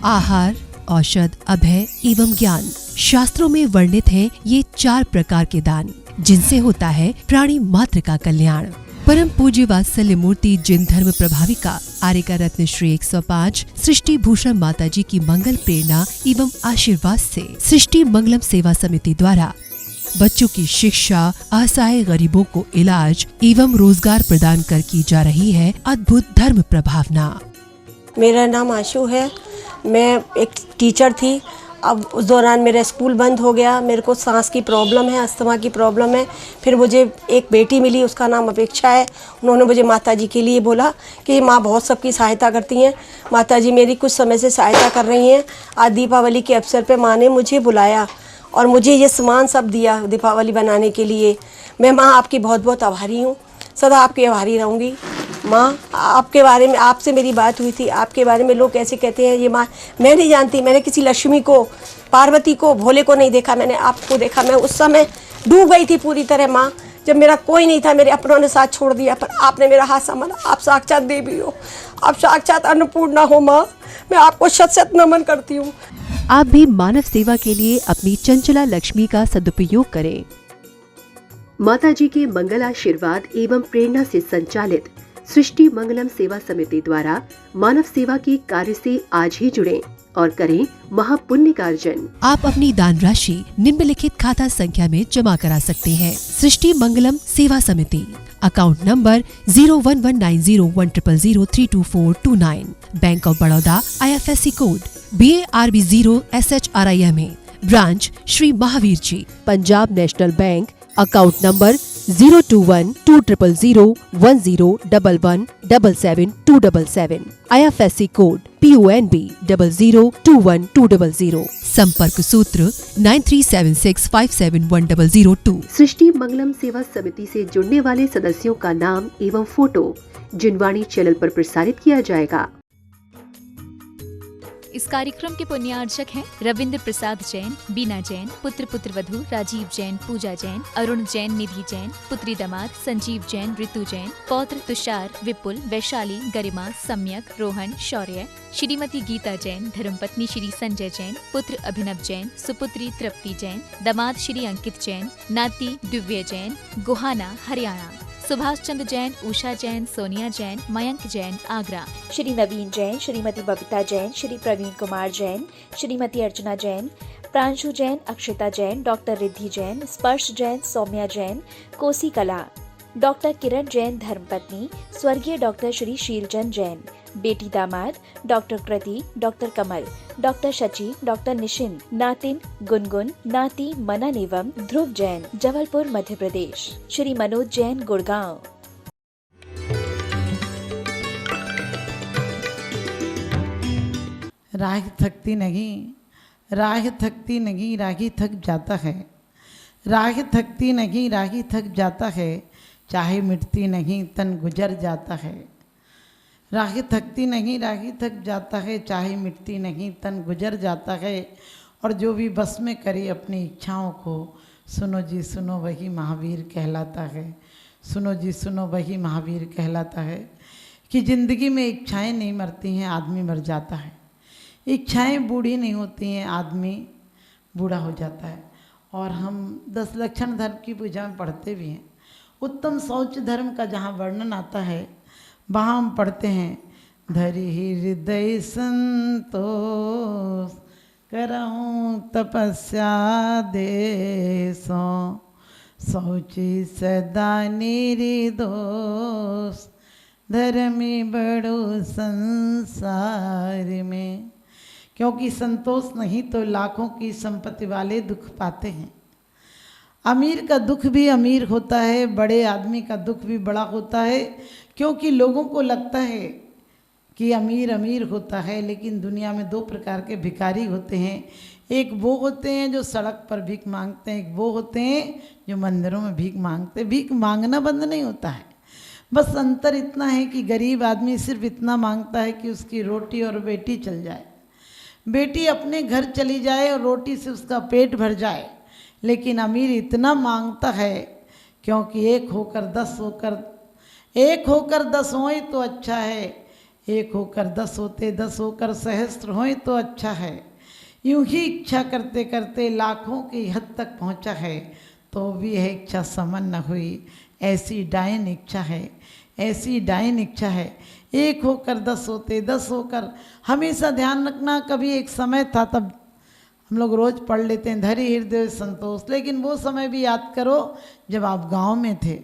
आहार, औषध, अभय एवं ज्ञान। शास्त्रों में वर्णित हैं ये 4 प्रकार के दान, जिनसे होता है प्राणी मात्र का कल्याण। परम पूज्य वात्सल्य मूर्ति जिन धर्म प्रभाविका आर्यका रत्न श्री 105 सृष्टि भूषण माता जी की मंगल प्रेरणा एवं आशीर्वाद से सृष्टि मंगलम सेवा समिति द्वारा बच्चों की शिक्षा, असहाय गरीबों को इलाज एवं रोजगार प्रदान कर की जा रही है अद्भुत धर्म प्रभावना। मेरा नाम आशु है। मैं एक टीचर थी। अब उस दौरान मेरा स्कूल बंद हो गया। मेरे को सांस की प्रॉब्लम है, अस्थमा की प्रॉब्लम है। फिर मुझे एक बेटी मिली, उसका नाम अपेक्षा है। उन्होंने मुझे माताजी के लिए बोला कि माँ बहुत सबकी सहायता करती हैं, माताजी मेरी कुछ समय से सहायता कर रही हैं। आज दीपावली के अवसर पे माँ ने मुझे बुलाया और मुझे ये सामान सब दिया दीपावली बनाने के लिए। मैं माँ आपकी बहुत बहुत आभारी हूँ, सदा आपकी आभारी रहूँगी। माँ, आपके बारे में आपसे मेरी बात हुई थी, आपके बारे में लोग कैसे कहते हैं ये माँ, मैं नहीं जानती। मैंने किसी लक्ष्मी को, पार्वती को, भोले को नहीं देखा, मैंने आपको देखा। मैं उस समय डूब गई थी पूरी तरह माँ, जब मेरा कोई नहीं था, मेरे अपनों ने साथ छोड़ दिया, पर आपने मेरा हाथ संभाला। आप साक्षात देवी हो, आप साक्षात अन्नपूर्णा हो माँ। मैं आपको शत शत नमन करती हूँ। आप भी मानव सेवा के लिए अपनी चंचला लक्ष्मी का सदुपयोग करें। माता जी के मंगल आशीर्वाद एवं प्रेरणा से संचालित सृष्टि मंगलम सेवा समिति द्वारा मानव सेवा के कार्य से आज ही जुड़ें और करें महापुण्य का अर्जन। आप अपनी दान राशि निम्नलिखित खाता संख्या में जमा करा सकते हैं। सृष्टि Mangalam Seva Samiti, account number 01190100032429, bank of Baroda, IFSC code BARB 0 SHRIMA, branch Shri Mahavir ji, Punjab national bank, account number 021200101177 IFSC code PONB 0021200, संपर्क सूत्र 9376571002। सृष्टि मंगलम सेवा समिति से जुड़ने वाले सदस्यों का नाम एवं फोटो जिनवाणी चैनल पर प्रसारित किया जाएगा। इस कार्यक्रम के पुण्यार्चक हैं रविंद्र प्रसाद जैन, बीना जैन, पुत्र पुत्रवधू राजीव जैन, पूजा जैन, अरुण जैन, निधि जैन, पुत्री दामाद संजीव जैन, ऋतु जैन, पौत्र तुषार, विपुल, वैशाली, गरिमा, सम्यक, रोहन, शौर्य, श्रीमती गीता जैन, धर्मपत्नी श्री संजय जैन, पुत्र अभिनव जैन, सुपुत्री तृप्ति जैन, दामाद श्री अंकित जैन, नाती दिव्य जैन, गोहाना, हरियाणा, सुभाष चंद्र जैन, उषा जैन, सोनिया जैन, मयंक जैन, आगरा, श्री नवीन जैन, श्रीमती बबीता जैन, श्री प्रवीण कुमार जैन, श्रीमती अर्चना जैन, प्रांशु जैन, अक्षिता जैन, डॉक्टर रिद्धि जैन, स्पर्श जैन, सौम्या जैन, कोसी कला, डॉक्टर किरण जैन धर्मपत्नी, स्वर्गीय डॉक्टर श्री शीलचंद जैन, बेटी दामाद डॉक्टर कृति, डॉक्टर कमल, डॉक्टर शची, डॉक्टर निशिन, नातिन गुनगुन, नाती मनन एवं ध्रुव जैन, जबलपुर मध्य प्रदेश, श्री मनोज जैन, गुड़गांव। राह थकती नहीं, राह थकती नहीं, राही थक जाता है। राह थकती नहीं, राही थक जाता है, चाहे मिटती नहीं तन गुजर जाता है। राह थकती नहीं, राही थक जाता है, चाहे मिटती नहीं तन गुजर जाता है। और जो भी बस में करे अपनी इच्छाओं को, सुनो जी सुनो वही महावीर कहलाता है। सुनो जी सुनो वही महावीर कहलाता है कि ज़िंदगी में इच्छाएं नहीं मरती हैं, आदमी मर जाता है। इच्छाएं बूढ़ी नहीं होती हैं, आदमी बूढ़ा हो जाता है। और हम 10 लक्षण धर्म की पूजा में पढ़ते भी हैं। उत्तम शौच धर्म का जहाँ वर्णन आता है वहाँ हम पढ़ते हैं, धरि हृदय संतोष करहूँ तपस्या देशों, शौची सदा निर्दोष, धर्मी बड़ो संसार में। क्योंकि संतोष नहीं तो लाखों की संपत्ति वाले दुख पाते हैं। अमीर का दुख भी अमीर होता है, बड़े आदमी का दुख भी बड़ा होता है। क्योंकि लोगों को लगता है कि अमीर अमीर होता है, लेकिन दुनिया में 2 प्रकार के भिखारी होते हैं। एक वो होते हैं जो सड़क पर भीख मांगते हैं, एक वो होते हैं जो मंदिरों में भीख मांगते हैं। भीख मांगना बंद नहीं होता है, बस अंतर इतना है कि गरीब आदमी सिर्फ इतना मांगता है कि उसकी रोटी और बेटी चल जाए, बेटी अपने घर चली जाए और रोटी से उसका पेट भर जाए। लेकिन अमीर इतना मांगता है क्योंकि एक होकर 10 होए तो अच्छा है, एक होकर 10 होते, 10 होकर सहस्त्र होए तो अच्छा है। यूं ही इच्छा करते करते लाखों की हद तक पहुंचा है, तो भी है इच्छा समन न हुई। ऐसी डायन इच्छा है, ऐसी डायन इच्छा है। एक होकर 10 होते, 10 होकर। हमेशा ध्यान रखना, कभी एक समय था, तब हम लोग रोज़ पढ़ लेते हैं धरि हृदय संतोष, लेकिन वो समय भी याद करो जब आप गांव में थे,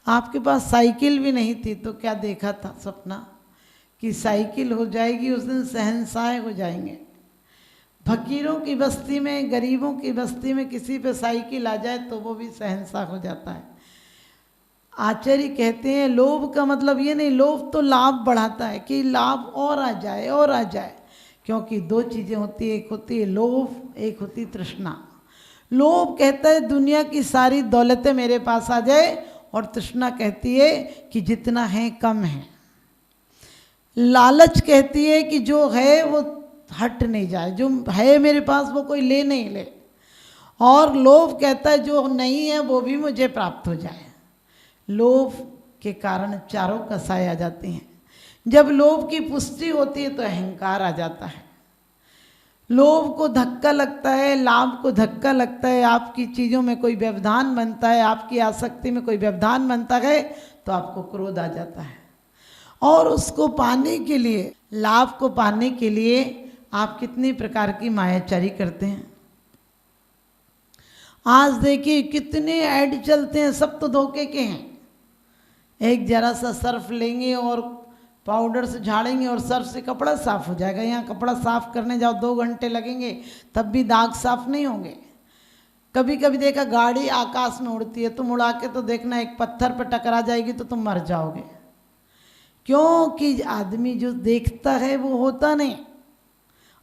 आपके पास साइकिल भी नहीं थी, तो क्या देखा था सपना कि साइकिल हो जाएगी, उस दिन शहंशाह हो जाएंगे। फकीरों की बस्ती में, गरीबों की बस्ती में किसी पे साइकिल आ जाए तो वो भी शहंशाह हो जाता है। आचार्य कहते हैं लोभ का मतलब ये नहीं, लोभ तो लाभ बढ़ाता है कि लाभ और आ जाए और आ जाए, क्योंकि दो चीज़ें होती है, एक होती है लोभ, एक होती तृष्णा। लोभ कहता है दुनिया की सारी दौलतें मेरे पास आ जाए, और तृष्णा कहती है कि जितना है कम है। लालच कहती है कि जो है वो हट नहीं जाए, जो है मेरे पास वो कोई ले नहीं ले। और लोभ कहता है जो नहीं है वो भी मुझे प्राप्त हो जाए। लोभ के कारण चारों कसाए आ जाते हैं। जब लोभ की पुष्टि होती है तो अहंकार आ जाता है। लोभ को धक्का लगता है, लाभ को धक्का लगता है, आपकी चीज़ों में कोई व्यवधान बनता है, आपकी आसक्ति में कोई व्यवधान बनता है तो आपको क्रोध आ जाता है। और उसको पाने के लिए, लाभ को पाने के लिए आप कितनी प्रकार की मायाचारी करते हैं। आज देखिए कितने ऐड चलते हैं, सब तो धोखे के हैं। एक जरा सा सर्फ लेंगे और पाउडर से झाड़ेंगे और सर्फ से कपड़ा साफ हो जाएगा। यहाँ कपड़ा साफ करने जाओ 2 घंटे लगेंगे, तब भी दाग साफ नहीं होंगे। कभी कभी देखा गाड़ी आकाश में उड़ती है, तुम उड़ा के तो देखना एक पत्थर पर टकरा जाएगी तो तुम मर जाओगे। क्योंकि आदमी जो देखता है वो होता नहीं,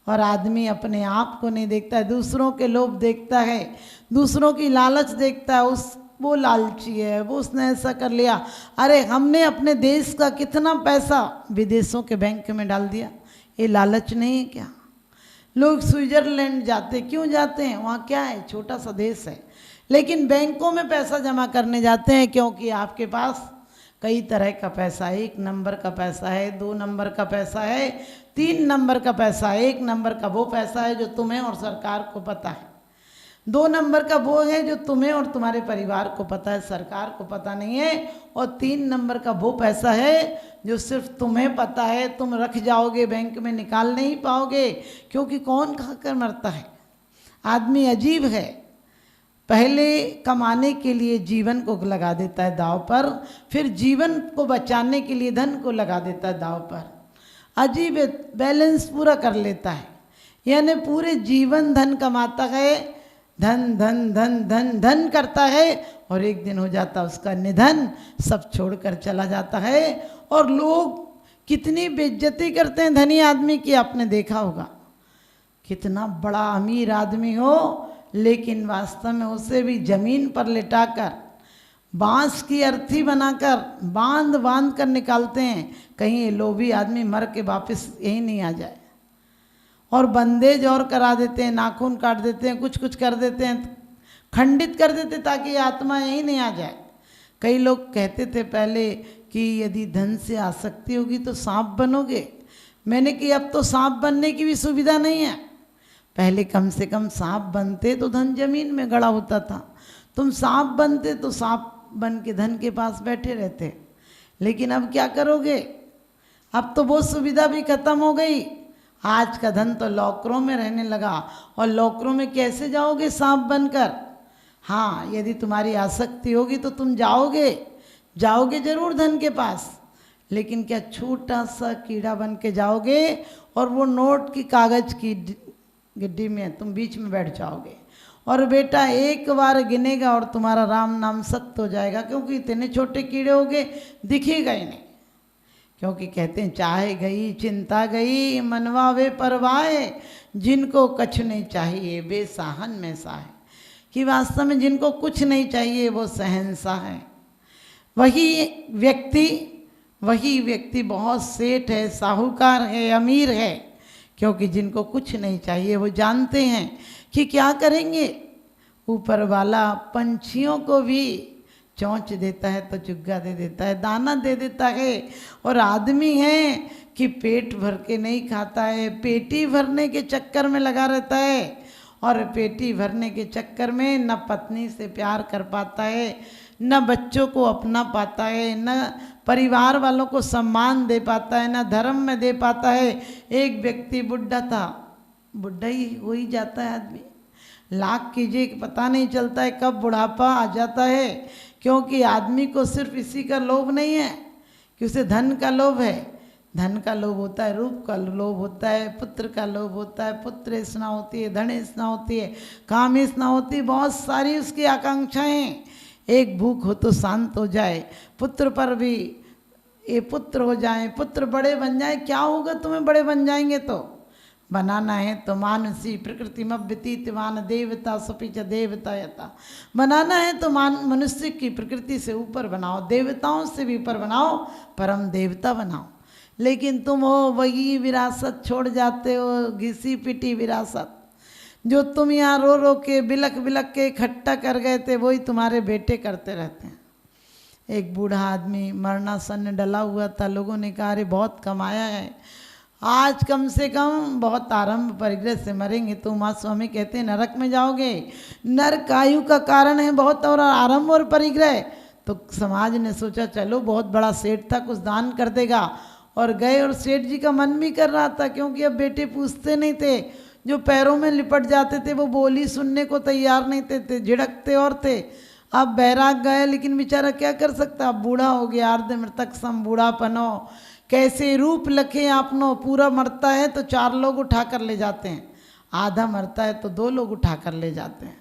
और आदमी अपने आप को नहीं देखता है, दूसरों के लोभ देखता है, दूसरों की लालच देखता है। वो लालची है, वो उसने ऐसा कर लिया। अरे हमने अपने देश का कितना पैसा विदेशों के बैंक में डाल दिया, ये लालच नहीं है क्या? लोग स्विट्जरलैंड जाते, क्यों जाते हैं? वहाँ क्या है, छोटा सा देश है, लेकिन बैंकों में पैसा जमा करने जाते हैं क्योंकि आपके पास कई तरह का पैसा है। 1 नंबर का पैसा है, 2 नंबर का पैसा है, 3 नंबर का पैसा है। 1 नंबर का वो पैसा है जो तुम्हें और सरकार को पता है। 2 नंबर का वो है जो तुम्हें और तुम्हारे परिवार को पता है, सरकार को पता नहीं है। और 3 नंबर का वो पैसा है जो सिर्फ तुम्हें पता है, तुम रख जाओगे, बैंक में निकाल नहीं पाओगे, क्योंकि कौन खाकर मरता है। आदमी अजीब है, पहले कमाने के लिए जीवन को लगा देता है दांव पर, फिर जीवन को बचाने के लिए धन को लगा देता है दांव पर। अजीब बैलेंस पूरा कर लेता है, यानी पूरे जीवन धन कमाता है, धन धन धन धन धन करता है, और एक दिन हो जाता है उसका निधन, सब छोड़कर चला जाता है। और लोग कितनी बेइज्जती करते हैं धनी आदमी की, आपने देखा होगा। कितना बड़ा अमीर आदमी हो, लेकिन वास्तव में उसे भी जमीन पर लिटाकर बांस की अर्थी बनाकर बांध बांध कर निकालते हैं, कहीं ये लोभी आदमी मर के वापस यही नहीं आ जाए। और बंदेज और करा देते हैं, नाखून काट देते हैं, कुछ कुछ कर देते हैं, खंडित कर देते ताकि ये आत्मा यही नहीं आ जाए। कई लोग कहते थे पहले कि यदि धन से आसक्ति होगी तो सांप बनोगे। मैंने कि अब तो सांप बनने की भी सुविधा नहीं है। पहले कम से कम सांप बनते तो धन जमीन में गड़ा होता था, तुम सांप बनते तो सांप बन के धन के पास बैठे रहते। लेकिन अब क्या करोगे, अब तो वो सुविधा भी खत्म हो गई। आज का धन तो लॉकरों में रहने लगा, और लॉकरों में कैसे जाओगे सांप बनकर? हाँ, यदि तुम्हारी आसक्ति होगी तो तुम जाओगे जरूर धन के पास, लेकिन क्या छोटा सा कीड़ा बन के जाओगे, और वो नोट की कागज की गिड्डी में तुम बीच में बैठ जाओगे, और बेटा एक बार गिनेगा और तुम्हारा राम नाम सत्य हो जाएगा, क्योंकि इतने छोटे कीड़े होगे दिखेगा ही नहीं। क्योंकि कहते हैं चाहे गई चिंता गई, मनवा वे परवाए, जिनको कछ नहीं चाहिए वे साहन में साहे। कि वास्तव में जिनको कुछ नहीं चाहिए वो शहंशाह है। वही व्यक्ति बहुत सेठ है, साहूकार है, अमीर है, क्योंकि जिनको कुछ नहीं चाहिए वो जानते हैं कि क्या करेंगे। ऊपर वाला पंछियों को भी चोंच देता है तो चुग्गा दे देता है, दाना दे देता है। और आदमी है कि पेट भर के नहीं खाता है, पेटी भरने के चक्कर में लगा रहता है। और पेटी भरने के चक्कर में न पत्नी से प्यार कर पाता है, न बच्चों को अपना पाता है, न परिवार वालों को सम्मान दे पाता है, न धर्म में दे पाता है। एक व्यक्ति बुढ़ा था, बुढ़ा ही हो ही जाता है आदमी, लाख कीजिए पता नहीं चलता है कब बुढ़ापा आ जाता है। क्योंकि आदमी को सिर्फ इसी का लोभ नहीं है कि उसे धन का लोभ है, धन का लोभ होता है, रूप का लोभ होता है, पुत्र का लोभ होता है, पुत्र इतना होती है, धन इतना होती है, काम इतना होती है, बहुत सारी उसकी आकांक्षाएं। एक भूख हो तो शांत हो जाए, पुत्र पर भी ये पुत्र हो जाए, पुत्र बड़े बन जाए, क्या होगा तुम्हें बड़े बन जाएंगे तो। बनाना है तो मानसी प्रकृति मव्यतीतवान देवता सपिच देवता यथा, बनाना है तो मनुष्य की प्रकृति से ऊपर बनाओ, देवताओं से भी ऊपर बनाओ, परम देवता बनाओ। लेकिन तुम हो वही विरासत छोड़ जाते हो, घिसी पिटी विरासत, जो तुम यहाँ रो रो के बिलक बिलक के इकट्ठा कर गए थे वही तुम्हारे बेटे करते रहते हैं। एक बूढ़ा आदमी मरणासन डला हुआ था, लोगों ने कहा अरे बहुत कमाया है, आज कम से कम बहुत आरंभ परिग्रह से मरेंगे तो उमा स्वामी कहते हैं नरक में जाओगे, नरक आयु का कारण है बहुत और आरंभ और परिग्रह। तो समाज ने सोचा चलो बहुत बड़ा सेठ था कुछ दान कर देगा, और गए। और सेठ जी का मन भी कर रहा था क्योंकि अब बेटे पूछते नहीं थे, जो पैरों में लिपट जाते थे वो बोली सुनने को तैयार नहीं थे, झिड़कते और थे। अब बैराग गए, लेकिन बेचारा क्या कर सकता, अब बूढ़ा हो गया, अर्ध मृतक सम बूढ़ापनो, कैसे रूप लखे आपनो, पूरा मरता है तो 4 लोग उठा कर ले जाते हैं, आधा मरता है तो 2 लोग उठा कर ले जाते हैं।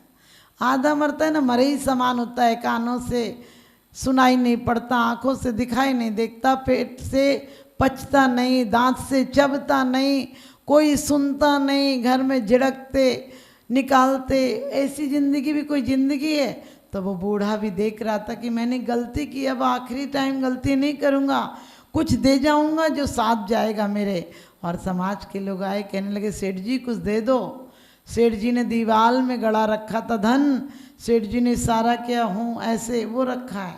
आधा मरता है ना मरे ही समान होता है, कानों से सुनाई नहीं पड़ता, आँखों से दिखाई नहीं देखता, पेट से पचता नहीं, दांत से चबता नहीं, कोई सुनता नहीं, घर में झिड़कते निकालते, ऐसी ज़िंदगी भी कोई ज़िंदगी है। तो वो बूढ़ा भी देख रहा था कि मैंने गलती की, अब आखिरी टाइम गलती नहीं करूँगा, कुछ दे जाऊँगा जो साथ जाएगा मेरे। और समाज के लोग आए, कहने लगे सेठ जी कुछ दे दो। सेठ जी ने दीवार में गड़ा रखा था धन, सेठ जी ने इशारा किया हूँ ऐसे वो रखा है,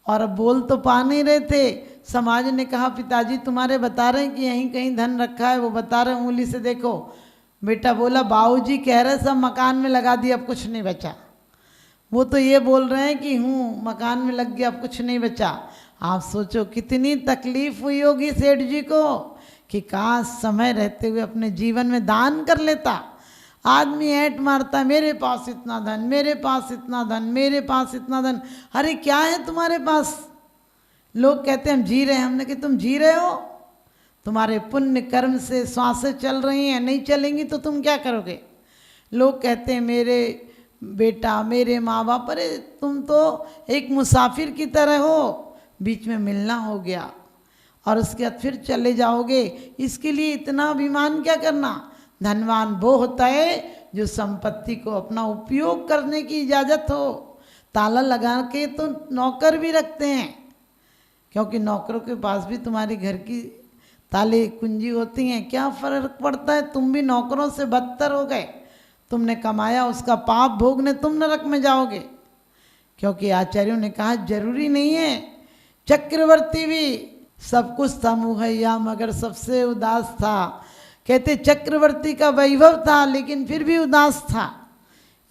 और अब बोल तो पा नहीं रहे थे। समाज ने कहा पिताजी तुम्हारे बता रहे हैं कि यहीं कहीं धन रखा है, वो बता रहे उंगली से देखो। बेटा बोला बाबूजी कह रहे सब मकान में लगा दिया अब कुछ नहीं बचा। वो तो ये बोल रहे हैं कि हूँ मकान में लग गया अब कुछ नहीं बचा। आप सोचो कितनी तकलीफ हुई होगी सेठ जी को कि काश समय रहते हुए अपने जीवन में दान कर लेता। आदमी ऐंठ मारता मेरे पास इतना धन, मेरे पास इतना धन, मेरे पास इतना धन। अरे क्या है तुम्हारे पास? लोग कहते हैं हम जी रहे हैं। हमने कहा तुम जी रहे हो? तुम्हारे पुण्य कर्म से श्वासें चल रही हैं, नहीं चलेंगी तो तुम क्या करोगे? लोग कहते हैं मेरे बेटा, मेरे माँ बाप, अरे तुम तो एक मुसाफिर की तरह हो, बीच में मिलना हो गया और उसके बाद फिर चले जाओगे, इसके लिए इतना अभिमान क्या करना। धनवान वो होता है जो संपत्ति को अपना उपयोग करने की इजाज़त हो। ताला लगा के तो नौकर भी रखते हैं, क्योंकि नौकरों के पास भी तुम्हारे घर की ताले कुंजी होती हैं। क्या फ़र्क पड़ता है, तुम भी नौकरों से बदतर हो गए। तुमने कमाया उसका पाप भोगने तुम नरक में जाओगे। क्योंकि आचार्यों ने कहा जरूरी नहीं है। चक्रवर्ती भी सब कुछ था मुहैया मगर सबसे उदास था। कहते चक्रवर्ती का वैभव था लेकिन फिर भी उदास था।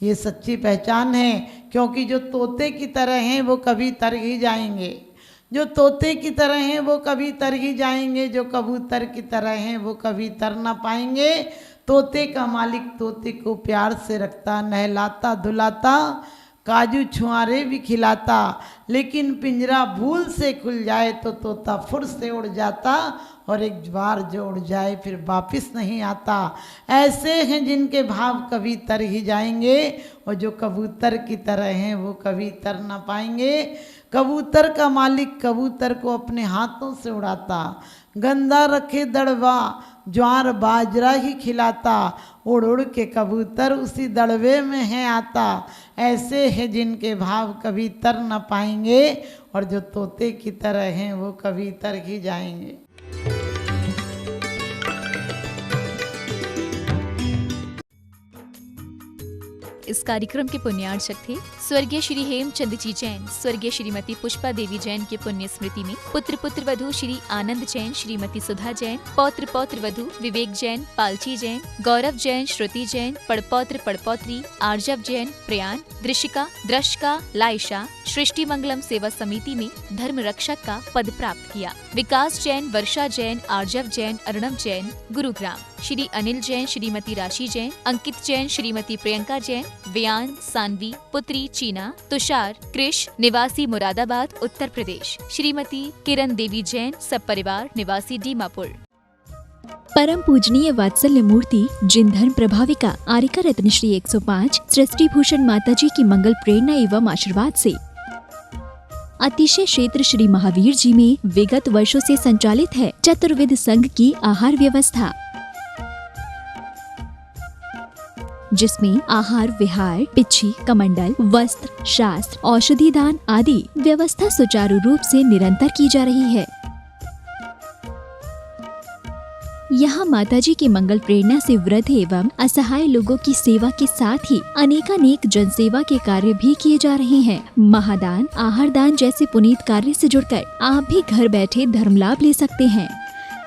ये सच्ची पहचान है, क्योंकि जो तोते की तरह हैं वो कभी तर ही जाएंगे, जो तोते की तरह हैं वो कभी तर ही जाएंगे, जो कबूतर की तरह हैं वो कभी तर ना पाएंगे। तोते का मालिक तोते को प्यार से रखता, नहलाता धुलाता, काजू छुआरे भी खिलाता, लेकिन पिंजरा भूल से खुल जाए तो तोता फुर से उड़ जाता और एक बार जो उड़ जाए फिर वापस नहीं आता। ऐसे हैं जिनके भाव कभी तर ही जाएंगे और जो कबूतर की तरह हैं वो कभी तर ना पाएंगे। कबूतर का मालिक कबूतर को अपने हाथों से उड़ाता, गंदा रखे दड़वा ज्वार बाजरा ही खिलाता, उड़ उड़ के कबूतर उसी दड़वे में है आता। ऐसे हैं जिनके भाव कभी तर न पाएंगे और जो तोते की तरह हैं वो कभी तर ही जाएंगे। इस कार्यक्रम के पुण्यार्चक थे स्वर्गीय श्री हेमचंद जी जैन, स्वर्गीय श्रीमती पुष्पा देवी जैन के पुण्य स्मृति में पुत्र वधू श्री आनंद जैन, श्रीमती सुधा जैन, पौत्र वधू विवेक जैन, पालची जैन, गौरव जैन, श्रुति जैन, पड़पौत्री आर्जव जैन, प्रयान, दृशिका, लाइशा सृष्टि मंगलम सेवा समिति में धर्म रक्षक का पद प्राप्त किया। विकास जैन, वर्षा जैन, आर्जव जैन, अर्णव जैन गुरुग्राम, श्री अनिल जैन, श्रीमती राशि जैन, अंकित जैन, श्रीमती प्रियंका जैन, व्यान, सानवी पुत्री चीना, तुषार कृष निवासी मुरादाबाद उत्तर प्रदेश, श्रीमती किरण देवी जैन सब परिवार निवासी दीमापुर। परम पूजनीय वात्सल्य मूर्ति जिन धर्म प्रभाविका आरिका रत्न श्री 105 सृष्टि भूषण माताजी की मंगल प्रेरणा एवं आशीर्वाद से अतिशय क्षेत्र श्री महावीर जी में विगत वर्षों से संचालित है चतुर्विध संघ की आहार व्यवस्था, जिसमें आहार विहार, पिच्छी, कमंडल, वस्त्र, शास्त्र, औषधि दान आदि व्यवस्था सुचारू रूप से निरंतर की जा रही है। यहाँ माताजी की मंगल प्रेरणा से वृद्ध एवं असहाय लोगों की सेवा के साथ ही अनेकानेक जनसेवा के कार्य भी किए जा रहे हैं। महादान, आहार दान जैसे पुनीत कार्य से जुड़कर आप भी घर बैठे धर्म लाभ ले सकते हैं।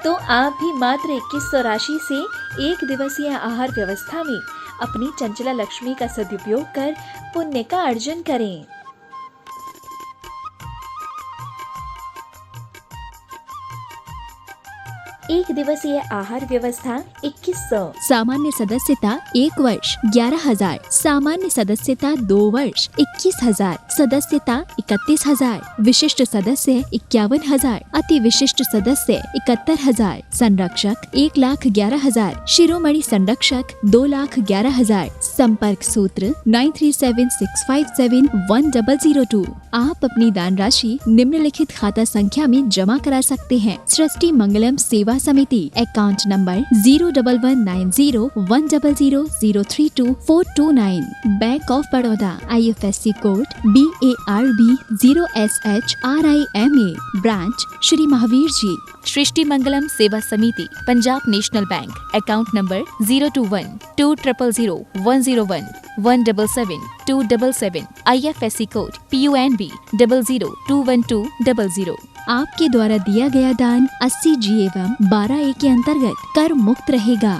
तो आप भी मात्र 2100 राशि से 1 दिवसीय आहार व्यवस्था में अपनी चंचला लक्ष्मी का सदुपयोग कर पुण्य का अर्जन करें। एक दिवसीय आहार व्यवस्था 2100। सामान्य सदस्यता 1 वर्ष 11,000, सामान्य सदस्यता 2 वर्ष 21,000, सदस्यता 31,000, विशिष्ट सदस्य 51,000, अति विशिष्ट सदस्य 71,000, संरक्षक 1,11,000, शिरोमणि संरक्षक 2,11,000, संपर्क सूत्र 9376571002। आप अपनी दान राशि निम्नलिखित खाता संख्या में जमा करा सकते हैं। सृष्टि Mangalam Seva Samiti, account number 011901000032429, bank of Baroda, IFSC code BARB 0SHRIMA, branch Shri Mahavir ji. Srishti Mangalam Seva Samiti, Punjab national bank, account number 021-2001-101-177-277, IFSC code PUNB 0021200। आपके द्वारा दिया गया दान 80G एवं 12A के अंतर्गत कर मुक्त रहेगा।